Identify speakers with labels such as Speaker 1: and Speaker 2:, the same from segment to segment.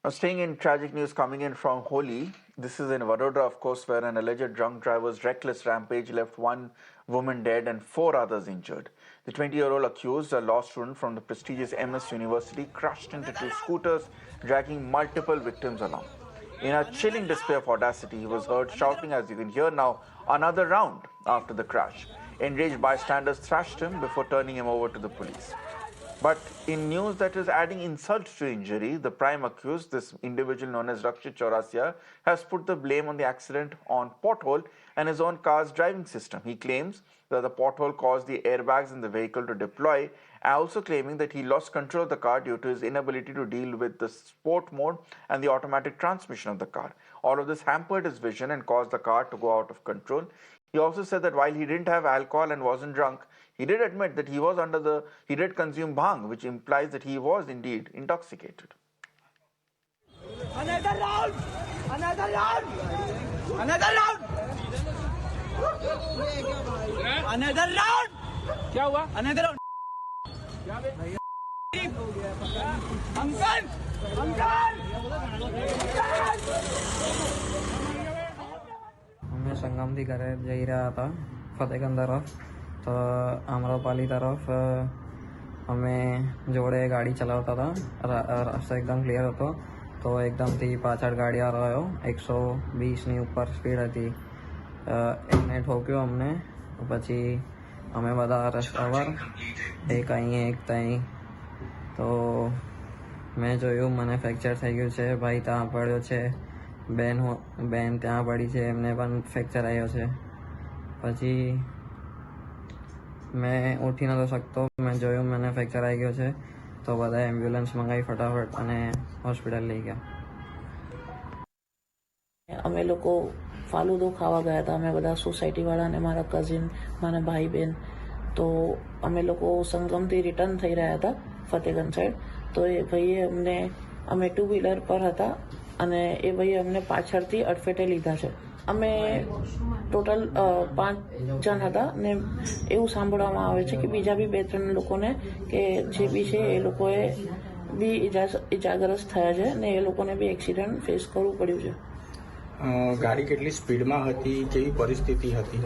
Speaker 1: Staying in tragic news coming in from Holi, this is in Vadodara, of course, where an alleged drunk driver's reckless rampage left one woman dead and four others injured. The 20-year-old accused, a law student from the prestigious MS University, crashed into two scooters, dragging multiple victims along. In a chilling display of audacity, he was heard shouting, as you can hear now, "Another round," after the crash. Enraged bystanders thrashed him before turning him over to the police. But in news that is adding insult to injury, the prime accused, this individual known as Rakshit Chaurasia, has put the blame on the accident on pothole and his own car's driving system. He claims that the pothole caused the airbags in the vehicle to deploy, also claiming that he lost control of the car due to his inability to deal with the sport mode and the automatic transmission of the car. All of this hampered his vision and caused the car to go out of control. He also said that while he didn't have alcohol and wasn't drunk, he did admit that he did consume bhang, which implies that he was indeed intoxicated.
Speaker 2: Another round! Another round! Another round! Another round! क्या हुआ? Another round! Uncle! Uncle!
Speaker 3: અમે સંગમથી ઘરે જઈ રહ્યા હતા ફતેગંજ તરફ, તો આમ્રપાલી તરફ અમે જોડે ગાડી ચલાવતા હતા. રસ્તો એકદમ ક્લિયર હતો, તો એકદમથી પાછળ ગાડી આવ્યો, 120ની ઉપર સ્પીડ હતી. એને ઠોક્યો અમને, પછી અમે બધા રસ્તા પર એક અહીં એક ત્યાં. તો મેં જોયું, મને ફ્રેક્ચર થઈ ગયું છે. ભાઈ ત્યાં પડ્યો છે, બેન ત્યાં પડી છે, એમને પણ ફ્રેક્ચર આવ્યો છે. પછી મેં ઉઠી નહોતો શકતો, મેં જોયું મને ફ્રેક્ચર આવી ગયો છે, તો બધા એમ્બ્યુલન્સ મંગાવી ફટાફટ અને હોસ્પિટલ લઈ ગયા.
Speaker 4: અમે લોકો ફાલુદો ખાવા ગયા હતા, અમે બધા સોસાયટીવાળા અને મારા કઝિન, મારા ભાઈ બહેન. તો અમે લોકો સંગમથી રિટર્ન થઈ રહ્યા હતા ફતેગંજ સાઈડ. તો એ ભાઈએ અમને, અમે 2 વ્હીલર પર હતા અને એ ભાઈએ અમને પાછળથી અડફેટે લીધા છે. અમે ટોટલ 5 જણ હતા ને એવું સાંભળવામાં આવે છે કે બીજા બી 2-3 લોકોને કે જે બી છે એ લોકોએ બી ઇજાગ્રસ્ત થયા છે ને એ લોકોને બી એક્સિડન્ટ ફેસ કરવું પડ્યું છે.
Speaker 5: ગાડી કેટલી સ્પીડમાં હતી, કેવી પરિસ્થિતિ હતી?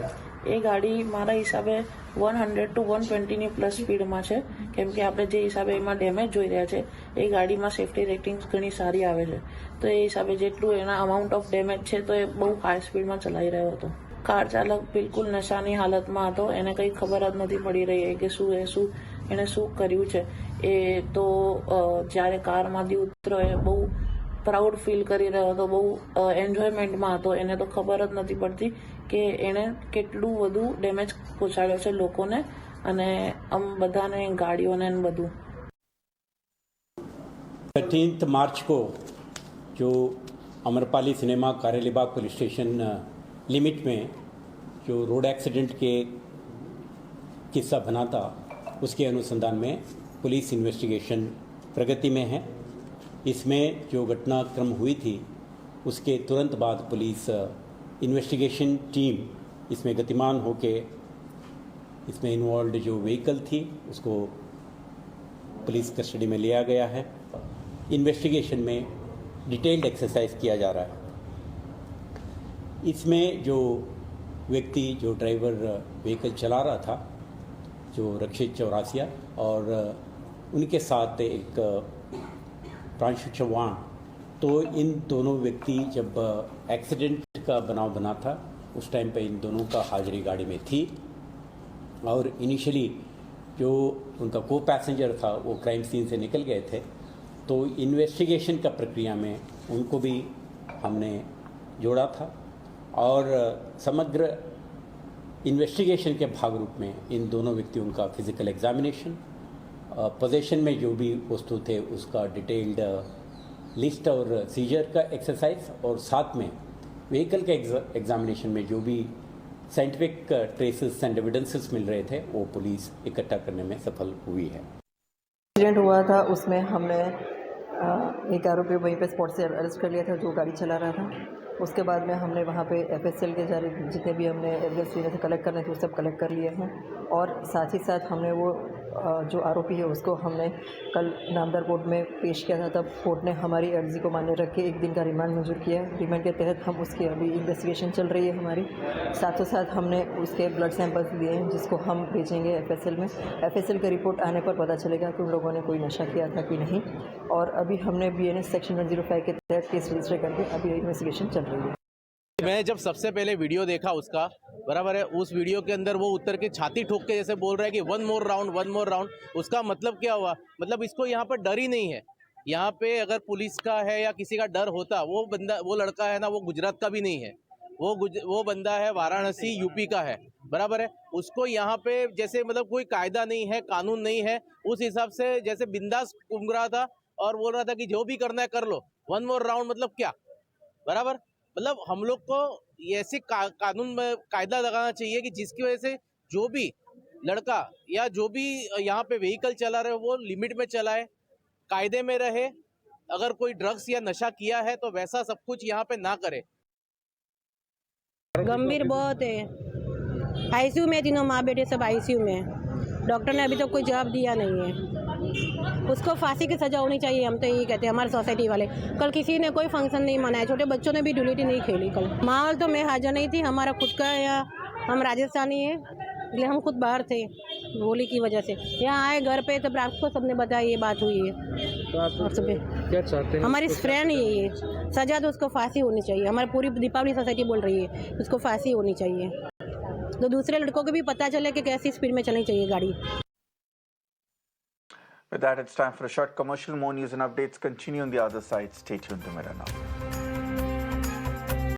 Speaker 4: એ ગાડી મારા હિસાબે 100 to 120ની પ્લસ સ્પીડમાં છે, કેમ કે આપણે જે હિસાબે એમાં ડેમેજ જોઈ રહ્યા છે એ ગાડીમાં સેફ્ટી રેટિંગ્સ ઘણી સારી આવે છે. તો એ હિસાબે જેટલું એના અમાઉન્ટ ઓફ ડેમેજ છે તો એ બહુ હાઈ સ્પીડમાં ચલાવી રહ્યો હતો. કાર ચાલક બિલકુલ નશાની હાલતમાં હતો, એને કંઈ ખબર જ નથી પડી રહી કે એણે શું કર્યું છે. એ તો જ્યારે કારમાંથી ઉતર્યો એ બહુ પ્રાઉડ ફીલ કરી રહ્યો હતો, બહુ એન્જોયમેન્ટમાં હતો. એને તો ખબર જ નથી પડતી કે એણે કેટલું બધું ડેમેજ પહોંચાડ્યો છે લોકોને અને બધાને, ગાડીઓને બધું.
Speaker 6: 13 मार्च को जो Amrapali cinema Karelibaug police station limit में जो रोड एक्सीडेंट के किस्सा बना था, उसके अनुसंधान में पुलिस इन्वेस्टिगेशन प्रगति में है. इसमें जो घटनाक्रम हुई थी उसके तुरंत बाद पुलिस इन्वेस्टिगेशन टीम इसमें गतिमान होके इसमें इन्वॉल्व जो व्हीकल थी उसको पुलिस कस्टडी में लिया गया है. इन्वेस्टिगेशन में डिटेल्ड एक्सरसाइज किया जा रहा है. इसमें जो व्यक्ति, जो ड्राइवर व्हीकल चला रहा था, जो रक्षित चौरासिया, और उनके साथ एक प्रांशु चौहान, तो इन दोनों व्यक्ति जब एक्सीडेंट का बनाव बना था उस टाइम पे इन दोनों का हाजिरी गाड़ी में थी. और इनिशियली जो उनका को पैसेंजर था वो क्राइम सीन से निकल गए थे. तो इन्वेस्टिगेशन का प्रक्रिया में उनको भी हमने जोड़ा था और समग्र इन्वेस्टिगेशन के भाग रूप में इन दोनों व्यक्तियों का फिजिकल एग्जामिनेशन, पोजेशन में जो भी वस्तु थे उसका डिटेल्ड लिस्ट और सीजर का एक्सरसाइज, और साथ में व्हीकल के एग्जामिनेशन में जो भी साइंटिफिक ट्रेसेस एंड एविडेंसेस मिल रहे थे वो पुलिस इकट्ठा करने में सफल हुई है.
Speaker 7: एक्सीडेंट हुआ था उसमें हमने एक आरोपी वहीं पे स्पॉट से अरेस्ट कर लिया था जो गाड़ी चला रहा था. उसके बाद में हमने वहाँ पे FSL के जितने भी हमने एविडेंस लेने थे, कलेक्ट करने थे, वो सब कलेक्ट कर लिए हैं. और साथ ही साथ हमने वो जो आरोपी है उसको हमने कल नामदार कोर्ट में पेश किया था। तब कोर्ट ने हमारी अर्जी को मान्य रख के 1 दिन का रिमांड मंजूर किया है। रिमांड के तहत हम उसकी अभी इन्वेस्टिगेशन चल रही है हमारी। साथों साथ हमने उसके ब्लड सैंपल्स दिए हैं जिसको हम भेजेंगे FSL में। FSL की रिपोर्ट आने पर पता चलेगा कि उन लोगों ने कोई नशा किया था कि नहीं। और अभी हमने BNS सेक्शन 105 के तहत केस रजिस्टर करके अभी इन्वेस्टिगेशन चल रही है।
Speaker 8: मैं जब सबसे पहले वीडियो देखा उसका, बराबर है, उस वीडियो के अंदर वो उतर के छाती ठोक के जैसे बोल रहा है कि वन मोर राउंड, उसका मतलब क्या हुआ? मतलब इसको यहाँ पर डर ही नहीं है। यहाँ पे अगर पुलिस का है या किसी का डर होता, वो लड़का है ना, वो गुजरात का भी नहीं है, वो बंदा है वाराणसी यूपी का है, बराबर है। उसको यहाँ पे जैसे मतलब कोई कायदा नहीं है, कानून नहीं है, उस हिसाब से जैसे बिंदास घूम रहा था और बोल रहा था कि जो भी करना है कर लो। वन मोर राउंड मतलब क्या, बराबर? मतलब हम लोग को ऐसे कानून में कायदा लगाना चाहिए कि जिसकी वजह से जो भी लड़का या जो भी यहाँ पे व्हीकल चला रहे वो लिमिट में चलाए, कायदे में रहे। अगर कोई ड्रग्स या नशा किया है तो वैसा सब कुछ यहाँ पे ना करे।
Speaker 9: गंभीर बहुत है। आईसीयू में तीनों माँ बेटे सब आईसीयू में। डॉक्टर ने अभी तक कोई जवाब दिया नहीं है। उसको फांसी की सज़ा होनी चाहिए, हम तो यही कहते हैं हमारे सोसाइटी वाले। कल किसी ने कोई फंक्शन नहीं मनाया, छोटे बच्चों ने भी ड्यूटी नहीं खेली कल। माहौल तो मैं हाजिर नहीं थी, हमारा खुद का या हम राजस्थानी है इसलिए हम खुद बाहर थे होली की वजह से। यहाँ आए घर पे तब आपको सबने बताया ये बात हुई है।
Speaker 5: तो आप क्या चाहते हैं?
Speaker 9: हमारी फ्रेंड यही है, सज़ा तो उसको फांसी होनी चाहिए। हमारी पूरी दीपावली सोसाइटी बोल रही है उसको फांसी होनी चाहिए, तो दूसरे लड़कों को भी पता चले कि कैसी स्पीड में चलनी चाहिए गाड़ी।
Speaker 1: With that, it's time for a short commercial. More news and updates continue on the other side. Stay tuned to Mirror now.